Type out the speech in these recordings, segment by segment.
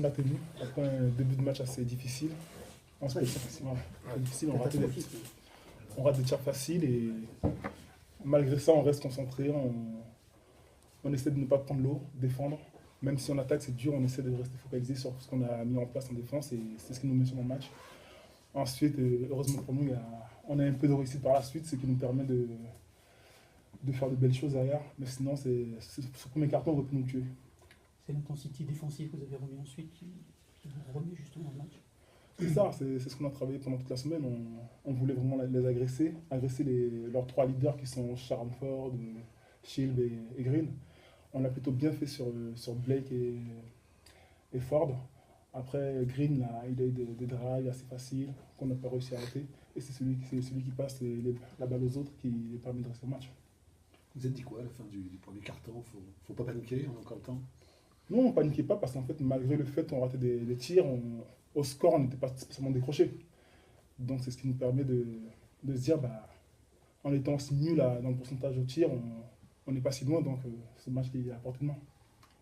a tenu après un début de match assez difficile. Ensuite, c'est difficile, on rate des tirs faciles et malgré ça, on reste concentré, on essaie de ne pas prendre l'eau, défendre. Même si on attaque, c'est dur, on essaie de rester focalisé sur ce qu'on a mis en place en défense et c'est ce qui nous met sur le match. Ensuite, heureusement pour nous, on a un peu de réussite par la suite, ce qui nous permet de faire de belles choses derrière. Mais sinon, ce premier carton aurait pu nous tuer. C'est l'intensité défensive que vous avez remis ensuite qui vous remet justement le match. C'est ça, c'est ce qu'on a travaillé pendant toute la semaine. On voulait vraiment les agresser leurs trois leaders qui sont Sharon Ford, Shield et Green. On l'a plutôt bien fait sur Blake et Ford. Après, Green, là, il a eu des drives assez faciles qu'on n'a pas réussi à arrêter. Et c'est celui qui passe la balle aux autres qui les permet de rester au match. Vous êtes dit quoi à la fin du premier carton? Faut pas paniquer, on a encore le temps? Non, on ne paniquait pas parce qu'en fait, malgré le fait qu'on ratait des tirs, au score, on n'était pas spécialement décroché. Donc c'est ce qui nous permet de se dire, en étant aussi nul dans le pourcentage au tir, on n'est pas si loin, donc ce match est à portée de main.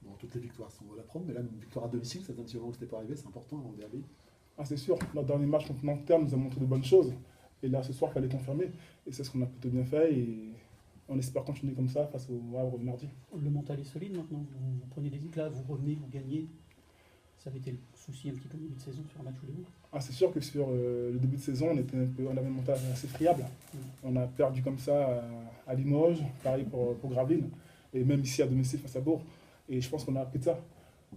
Bon, toutes les victoires sont bonnes à prendre, mais là, une victoire à domicile, c'est un petit moment où c'était pas arrivé, c'est important en derby. Ah, c'est sûr, notre dernier match contre Nanterre nous a montré de bonnes choses. Et là, ce soir, il fallait confirmer. Et c'est ce qu'on a plutôt bien fait. Et on espère continuer comme ça face au Havre mardi. Le mental est solide maintenant. Vous prenez des hits là, vous revenez, vous gagnez. Ça avait été le souci un petit peu au début de saison sur un match ou deux. Ah, c'est sûr que sur le début de saison, on avait un mental assez friable. On a perdu comme ça à Limoges, pareil pour Gravelines. Et même ici à domicile face à Bourg. Et je pense qu'on a appris de ça.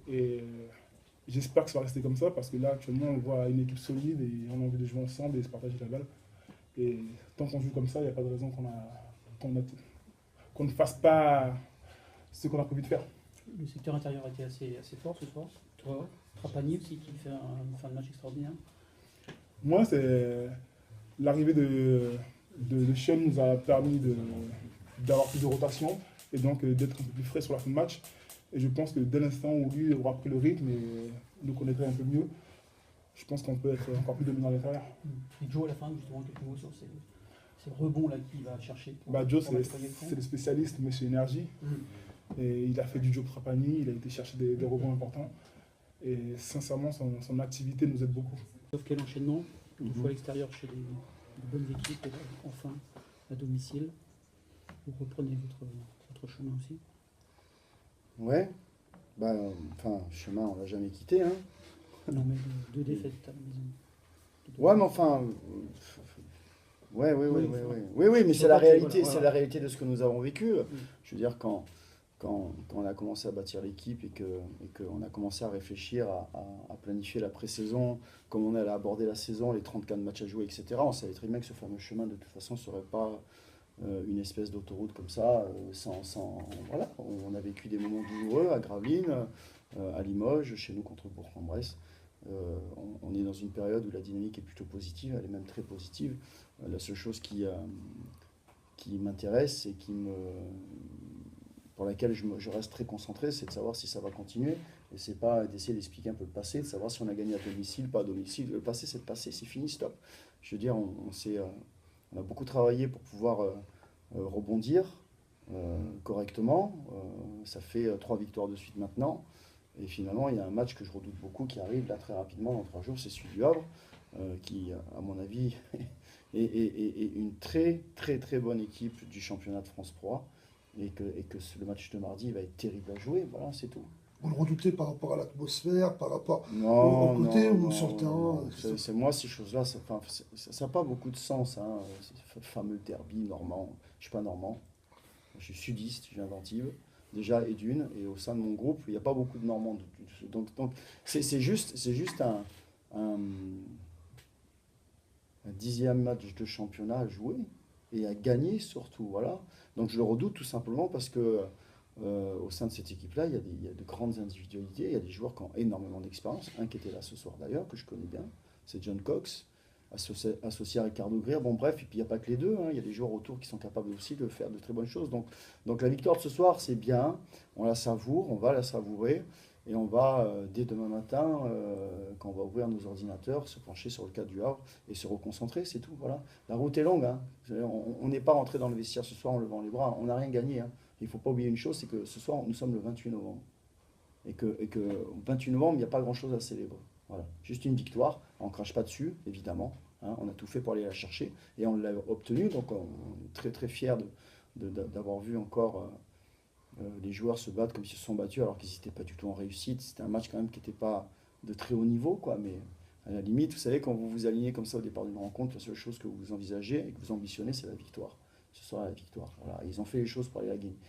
Et j'espère que ça va rester comme ça parce que là, actuellement, on voit une équipe solide et on a envie de jouer ensemble et se partager la balle. Et tant qu'on joue comme ça, il n'y a pas de raison qu'on ne fasse pas ce qu'on a prévu de faire. Le secteur intérieur a été assez fort ce soir. Toi, Trapani aussi qui fait une fin de match extraordinaire. Moi, c'est l'arrivée de Sean nous a permis d'avoir plus de rotation et donc d'être un peu plus frais sur la fin de match. Et je pense que dès l'instant où lui aura pris le rythme et nous connaîtrait un peu mieux, je pense qu'on peut être encore plus dominant à l'intérieur. Et Joe, à la fin, justement, quelques mots sur ces rebonds là qu'il va chercher. Joe, c'est le spécialiste, monsieur Énergie. Et il a fait du Joe Trapani, il a été chercher des rebonds importants. Et sincèrement, son activité nous aide beaucoup. Sauf quel enchaînement, une fois à l'extérieur chez des bonnes équipes, et là, enfin à domicile, vous reprenez votre chemin aussi. Ouais, chemin, on l'a jamais quitté. Hein. Non, mais deux défaites à la maison. Ouais, mais enfin. Oui, mais c'est la réalité, c'est la réalité de ce que nous avons vécu. Je veux dire, quand on a commencé à bâtir l'équipe et qu'on a commencé à réfléchir, à planifier la pré-saison, comment on allait aborder la saison, les 34 matchs à jouer, etc., on savait très bien que ce fameux chemin, de toute façon, ne serait pas une espèce d'autoroute comme ça, voilà. On a vécu des moments douloureux à Gravelines, à Limoges, chez nous contre Bourg-en-Bresse. On est dans une période où la dynamique est plutôt positive, elle est même très positive. La seule chose qui m'intéresse et pour laquelle je reste très concentré, c'est de savoir si ça va continuer. Et c'est pas d'essayer d'expliquer un peu le passé, de savoir si on a gagné à domicile, pas à domicile. Le passé, c'est le passé, c'est fini, stop. Je veux dire, on a beaucoup travaillé pour pouvoir rebondir correctement. Ça fait 3 victoires de suite maintenant. Et finalement, il y a un match que je redoute beaucoup qui arrive là très rapidement, dans 3 jours, c'est celui du Havre, qui, à mon avis, est une très très très bonne équipe du championnat de France Pro A. Et que le match de mardi va être terrible à jouer, voilà, c'est tout. Vous le redoutez par rapport à l'atmosphère, par rapport au côté ou sur le terrain? C'est moi, ces choses-là, ça n'a pas beaucoup de sens, hein, ce fameux derby normand. Je ne suis pas normand, je suis sudiste, je viens d'Antibes, déjà, et d'une, et au sein de mon groupe, il n'y a pas beaucoup de normands. Donc c'est juste un 10e match de championnat à jouer, et à gagner surtout, voilà. Donc je le redoute tout simplement parce que au sein de cette équipe-là, il y a de grandes individualités, il y a des joueurs qui ont énormément d'expérience. Un qui était là ce soir d'ailleurs, que je connais bien, c'est John Cox, associé à Ricardo Greer. Bon bref, et puis il n'y a pas que les deux, hein, il y a des joueurs autour qui sont capables aussi de faire de très bonnes choses. Donc la victoire de ce soir, c'est bien, on la savoure, on va la savourer. Et on va, dès demain matin, quand on va ouvrir nos ordinateurs, se pencher sur le cas du Havre et se reconcentrer, c'est tout. Voilà. La route est longue. Hein. On n'est pas rentré dans le vestiaire ce soir en levant les bras. On n'a rien gagné. Hein. Il ne faut pas oublier une chose, c'est que ce soir, nous sommes le 28 novembre. et que au 28 novembre, il n'y a pas grand-chose à célébrer. Voilà, juste une victoire, on ne crache pas dessus, évidemment, hein, on a tout fait pour aller la chercher, et on l'a obtenue, donc on est très très fiers d'avoir vu encore les joueurs se battre comme ils se sont battus, alors qu'ils n'étaient pas du tout en réussite. C'était un match quand même qui n'était pas de très haut niveau, quoi, mais à la limite, vous savez, quand vous vous alignez comme ça au départ d'une rencontre, la seule chose que vous envisagez et que vous ambitionnez, c'est la victoire. Ce sera la victoire. Voilà. Ils ont fait les choses pour aller la gagner.